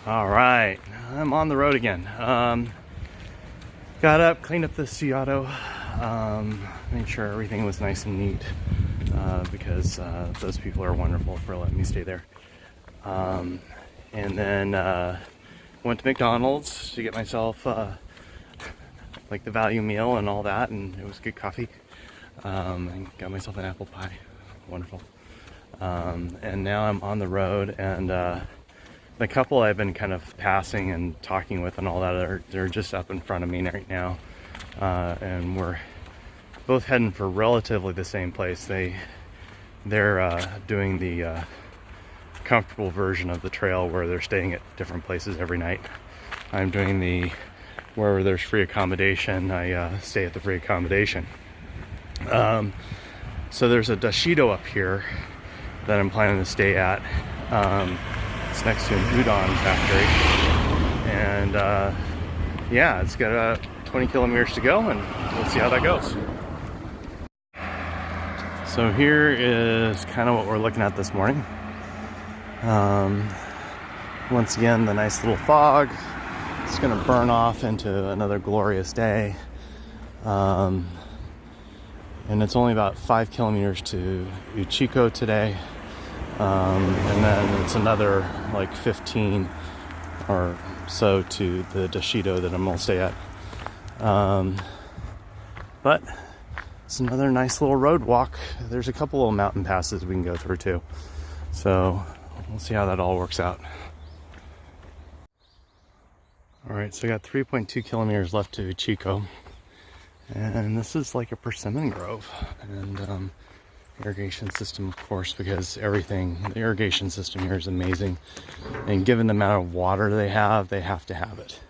All right, I'm on the road again. Got up, cleaned up the Seattle, made sure everything was nice and neat because those people are wonderful for letting me stay there. And then went to McDonald's to get myself like the value meal and all that, and it was good coffee. And got myself an apple pie, wonderful. And now I'm on the road, and the couple I've been kind of passing and talking with and all that, they're just up in front of me right now, and we're both heading for relatively the same place. They're doing the comfortable version of the trail where they're staying at different places every night. I'm doing the wherever there's free accommodation, I stay at the free accommodation. So there's a Dashido up here that I'm planning to stay at. It's next to an udon factory, and yeah, it's got 20 kilometers to go, and we'll see how that goes. So here is kind of what we're looking at this morning. Once again, the nice little fog. It's going to burn off into another glorious day, and it's only about 5 kilometers to Uchiko today. And then it's another like 15 or so to the Dashido that I'm gonna stay at. But it's another nice little road walk. There's a couple little mountain passes we can go through too. So we'll see how that all works out. All right, so I got 3.2 kilometers left to Uchiko. And this is like a persimmon grove. And irrigation system, of course, because the irrigation system here is amazing, and given the amount of water they have to have it.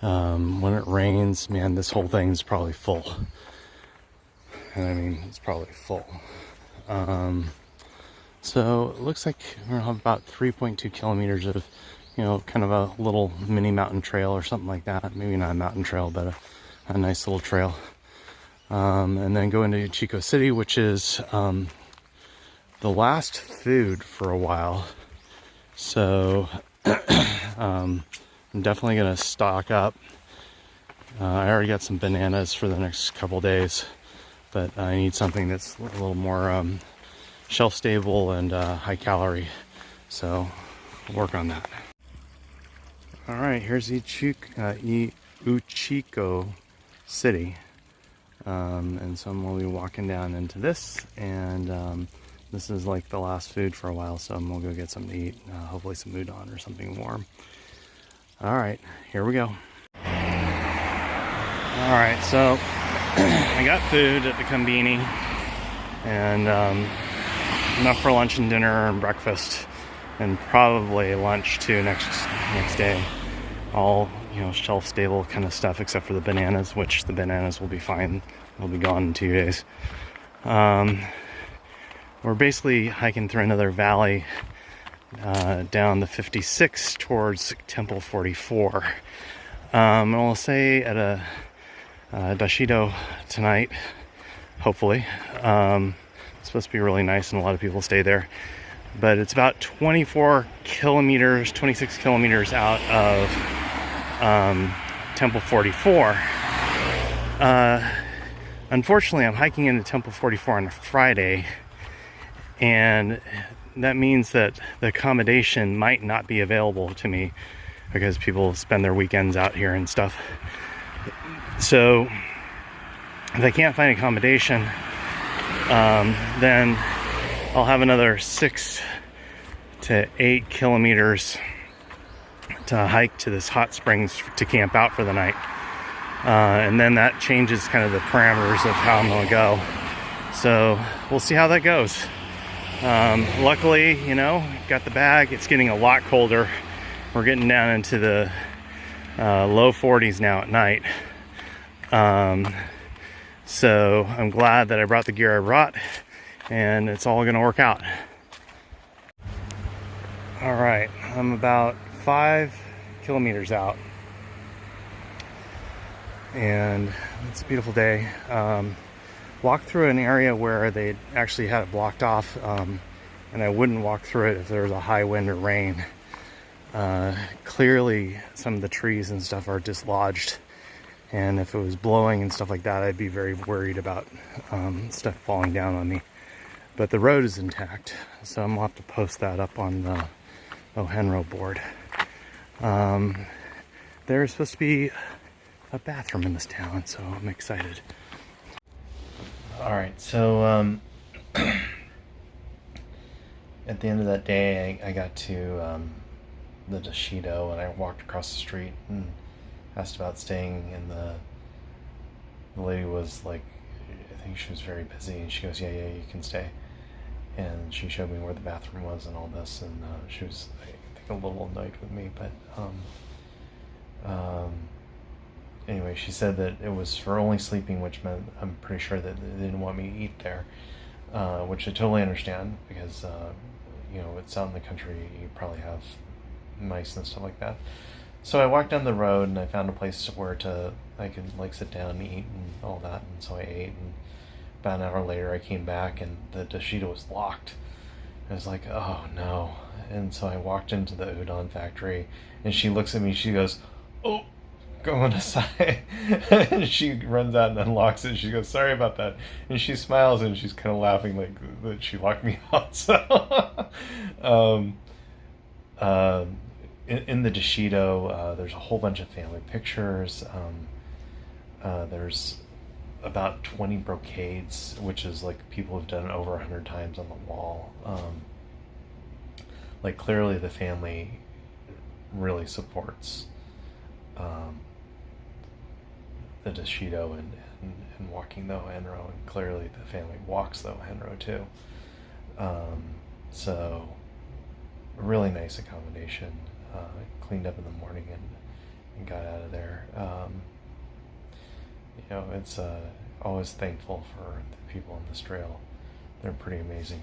When it rains, man, this whole thing is probably full, and I mean, it's probably full. So it looks like we're gonna have about 3.2 kilometers of, kind of a little mini mountain trail or something like that. Maybe not a mountain trail, but a nice little trail. And then go into Chico City, which is the last food for a while. So I'm definitely going to stock up. I already got some bananas for the next couple days, but I need something that's a little more shelf stable and high calorie. So I'll work on that. All right, here's Uchiko City. And so I'm going to be walking down into this, and this is like the last food for a while, so I'm going to go get something to eat, hopefully some udon or something warm. All right, here we go. All right, so I got food at the Combini, and enough for lunch and dinner and breakfast, and probably lunch too next day. All shelf stable kind of stuff, except for the bananas, which the bananas will be fine. They'll be gone in 2 days. We're basically hiking through another valley down the 56 towards Temple 44. And we'll stay at a Dashido tonight, hopefully. It's supposed to be really nice, and a lot of people stay there. But it's about 26 kilometers out of Temple 44. Unfortunately, I'm hiking into Temple 44 on a Friday, and that means that the accommodation might not be available to me because people spend their weekends out here and stuff. So if I can't find accommodation, then I'll have another 6 to 8 kilometers to hike to this hot springs to camp out for the night. And then that changes kind of the parameters of how I'm going to go. So we'll see how that goes. Luckily, got the bag. It's getting a lot colder. We're getting down into the low 40s now at night. So I'm glad that I brought the gear I brought, and it's all going to work out. All right, I'm about 5 kilometers out, and it's a beautiful day. Walked through an area where they actually had it blocked off, and I wouldn't walk through it if there was a high wind or rain. Clearly some of the trees and stuff are dislodged, and if it was blowing and stuff like that, I'd be very worried about stuff falling down on me. But the road is intact, so I'm gonna have to post that up on the Ohenro board. There's supposed to be a bathroom in this town, so I'm excited. Alright, so at the end of that day, I got to the Dashido, and I walked across the street and asked about staying, and the lady was like, I think she was very busy, and she goes, yeah, you can stay. And she showed me where the bathroom was and all this, and she was, I think, a little annoyed with me, but anyway, she said that it was for only sleeping, which meant I'm pretty sure that they didn't want me to eat there, which I totally understand, because you know, it's out in the country, you probably have mice and stuff like that. So I walked down the road and I found a place where I could like sit down and eat and all that, and so I ate, and about an hour later I came back and the Dashido was locked. I was like, oh no. And so I walked into the udon factory, and she looks at me, she goes, oh, going aside. And she runs out and unlocks it. She goes, sorry about that. And she smiles and she's kind of laughing like that she locked me out. So in the Dashido, there's a whole bunch of family pictures. There's about 20 brocades, which is like people have done over 100 times on the wall. Like clearly the family really supports the Dashido and walking the Ohenro, and clearly the family walks the Ohenro too. So really nice accommodation. Cleaned up in the morning and got out of there. You know, it's always thankful for the people on this trail. They're pretty amazing.